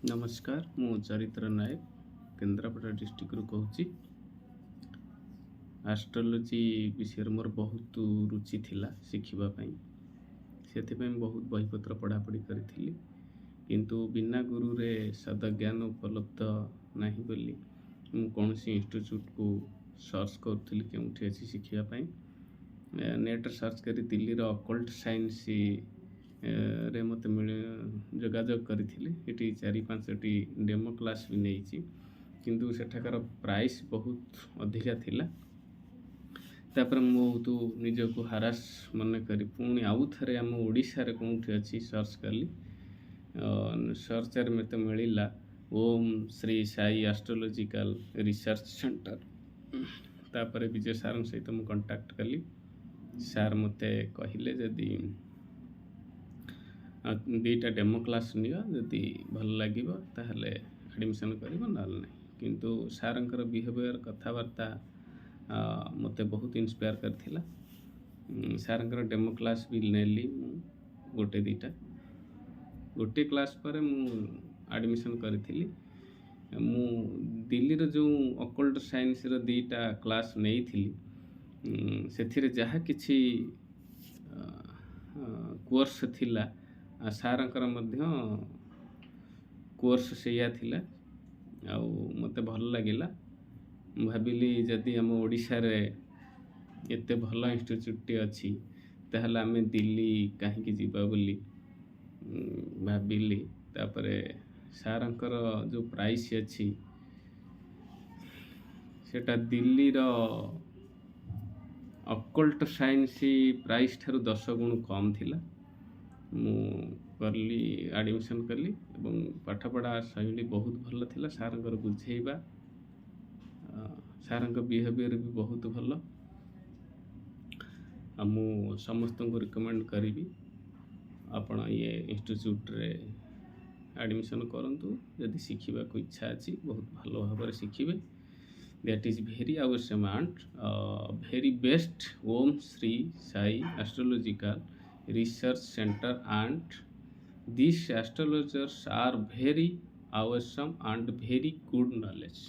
नमस्कार मु चरित्र नायक केन्द्रापड़ा डिस्ट्रिक्ट रू कहूँ। एस्ट्रोलोजी विषय मोर बहुत रुचि थिला शिखिबापी से बहुत बहीपत्र पढ़ापढ़ी करी किंतु बिना गुरु रे सद ज्ञान उपलब्ध नहीं बोली मु कौन सी इंस्टीट्यूट को सर्च करी के अच्छी शिखापी नेट सर्च करी दिल्ली रो अकल्ट साइंस रे मत जोगाजोग करी 4-5टी डेमो क्लास भी नहीं किंतु सेठाकार प्राइस बहुत अधिका थिला। तापर बहुत निजको हारास मन करी पुणी आउ थे आम ओडिशा रे कौटी अच्छी सर्च कली सर्चर में तो मिलला Om Shri Sai astrological research centre. तापर विजय सार सहित मुझे कांटेक्ट कली सार मते कहले जदि 2टा डेमो क्लास नियो जदि भल लगे ताहले एडमिशन करिवो नाल नहीं किंतु सारंकर बिहेवियर कथबार्ता मते बहुत इंस्पायर करथिला। सारंकर डेमो क्लास भी नेली गोटे 2टा गोटे क्लास पर मु एडमिशन करी मु दिल्ली रो जो अकल्ट साइंस रो 2टा क्लास नहीं थी से जहा किछि कोर्स थिला सारंकर मध्य कोर्स से थिला आउ मते भल लगिला। भाविली जदि आम ओडिशा रे एते भल इंस्टीट्यूट अच्छी ताहले आमे दिल्ली कहीं जीवा बोली भाविली। तापरे सारंकर जो प्राइस अच्छी सेटा दिल्ली रो अकल्ट साइंस प्राइस ठारू 10 गुण कम थिला। मु करली एडमिशन कली एवं पाठपढ़ा शैली बहुत भल थिला। सारंकर बुझेबा सारंक बिहेवियर भी बहुत भल मु समस्त को रिकमेंड करी आपण ये इंस्टीट्यूट रे एडमिशन करंतु यदि शिखिबा को इच्छा अच्छी बहुत भल भाव शिखिबे। दैट इज वेरी आवर सेमांट very best Om Shri Sai astrological research center and these astrologers are very awesome and very good knowledge.